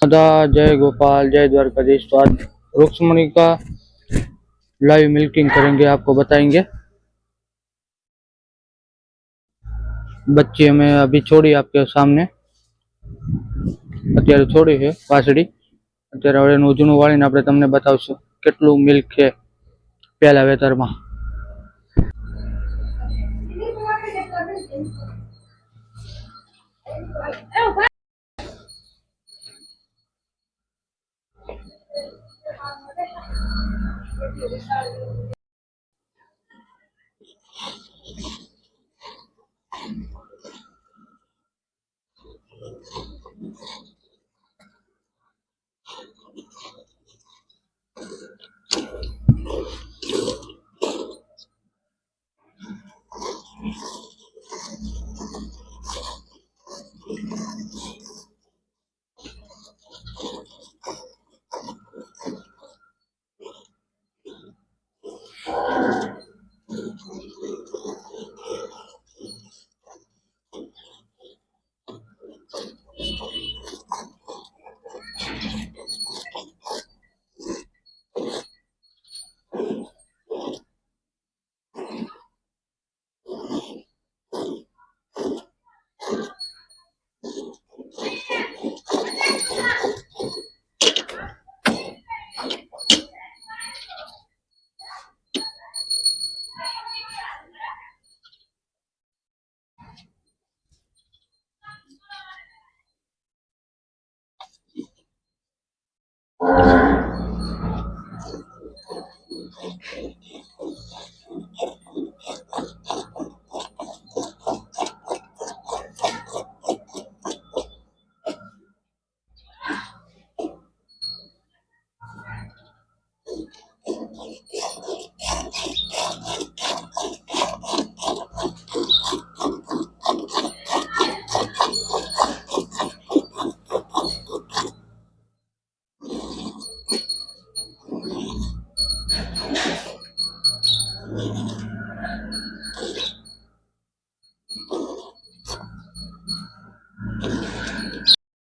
दादा जय गोपाल जय द्वारकाधीश। तो आज रुक्समणी का लाइव मिल्किंग करेंगे, आपको बताएंगे। बच्ची हमें अभी छोड़ी आपके सामने, અત્યારે છોડી છે વાસળી। અત્યારે હવે એનું જૂનું વાળીને આપણે તમને બતાવશું કેટલું મિલ્ક છે પહેલા વેતરમાં।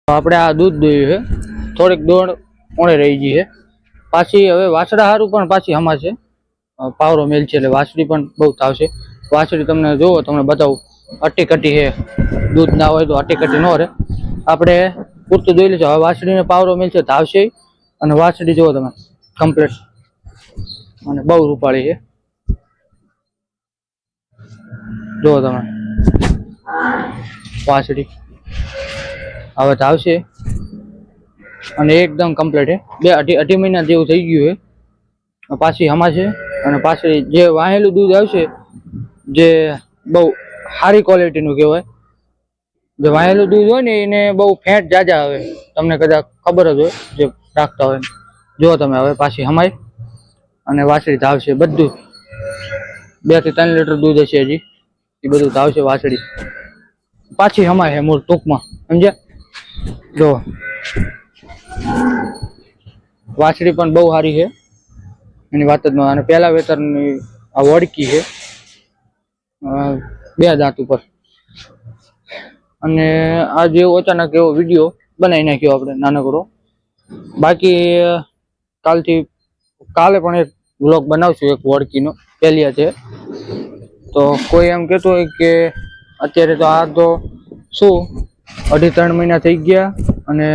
આપણે આ દૂધ દોયું છે, થોડીક દોડ ઓણે રહી ગઈ છે। પાછી હવે વાસડા હારું પણ પાછી હમા છે, પાવરો મેલ છે એટલે વાસળી પણ બહુ થાવશે। વાસળી તમને જોવો, તમને બતાવું, અટી કટી છે, દૂધ ના હોય તો અટી કટી ન રહે। આપણે પૂરતું દોઈ લઈશું। હવે વાસળીને પાવરો મેલ છે, ધાવશે। અને વાસળી જોવો તમે કમ્પ્લીટ, અને બહુ રૂપાળી છે, જોવો તમે વાસળી હવે ધાવશે અને એકદમ કમ્પ્લીટ છે। અઢી મહિના જેવું થઈ ગયું છે, પાછી હમા છે। અને પાછી જે વાહેલું દૂધ આવશે, જે બહુ સારી ક્વોલિટીનું કહેવાય, જે વાહેલું દૂધ હોય ને એને બહુ ફેટ જાજા આવે, તમને કદાચ ખબર જ હોય જે રાખતા હોય। જો તમે હવે પાછી હમાય અને વાસળી ધાવશે, બધું 2 થી 3 લીટર દૂધ હશે હજી, એ બધું ધાવશે વાસળી, પાછી હમાય છે મૂળ ટૂંકમાં, સમજ્યા? જો વાસળી પણ બહુ સારી છે, એની વાત જ ન। અને પહેલા વેતરની આ વડકી છે, 2 દાંત ઉપર। અને આ જેવો અચાનક એવો વિડીયો બનાવી નાખ્યો આપણે નાનકડો। બાકી કાલે પણ એક વ્લોગ બનાવશું, એક વડકીનો પહેલિયા છે। તો કોઈ એમ કહેતું હોય કે અત્યારે તો આ તો શું 2.5-3 મહિના થઈ ગયા, અને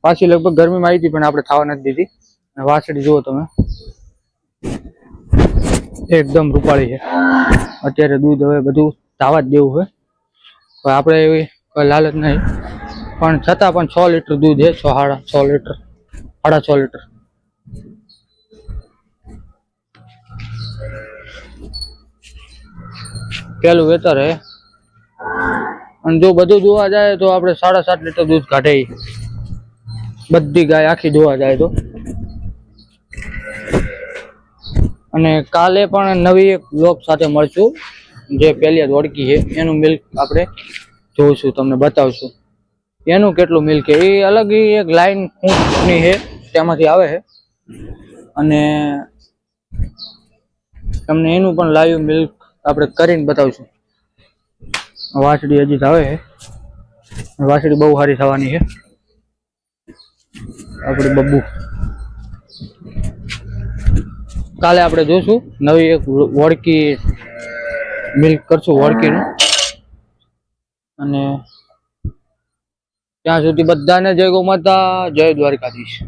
પાછી લગભગ ગરમીમાં આવી હતી પણ આપણે થવા નથી દીધી। વાસળી જુઓ તમે, એકદમ રૂપાળી છે। અત્યારે દૂધ હવે બધું ધાવા જ દેવું છે, હવે આપણે એવી કોઈ લાલચ નહીં, પણ છતાં પણ 6 લીટર દૂધ છે, 6.5 લીટર, 6.5 લીટર। પેલું વેતર હે, અને જો બધું જોવા જાય તો આપણે 7.5 લીટર દૂધ કાઢે, બધી ગાય આખી જોવા જાય તો। અને કાલે પણ નવી એક વ્લોગ સાથે મળશું, જે પહેલી વડકી છે એનું મિલ્ક આપણે જોઈશું, તમને બતાવશું એનું કેટલું મિલ્ક છે। એ અલગ એક લાઈન ઊંટની છે, તેમાંથી આવે છે, અને તમને એનું પણ લાઈવ મિલ્ક આપણે કરીને બતાવશું। વાસળી હજી આવે છે, વાસળી બહુ સારી થવાની છે। આપણે બબ્બુ. કાલે આપણે જોશું નવી એક વળકી મિલ્ક કરશું વળકીનું. અને ત્યાં સુધી બધાને જય ગૌ માતા, જય દ્વારકાધીશ.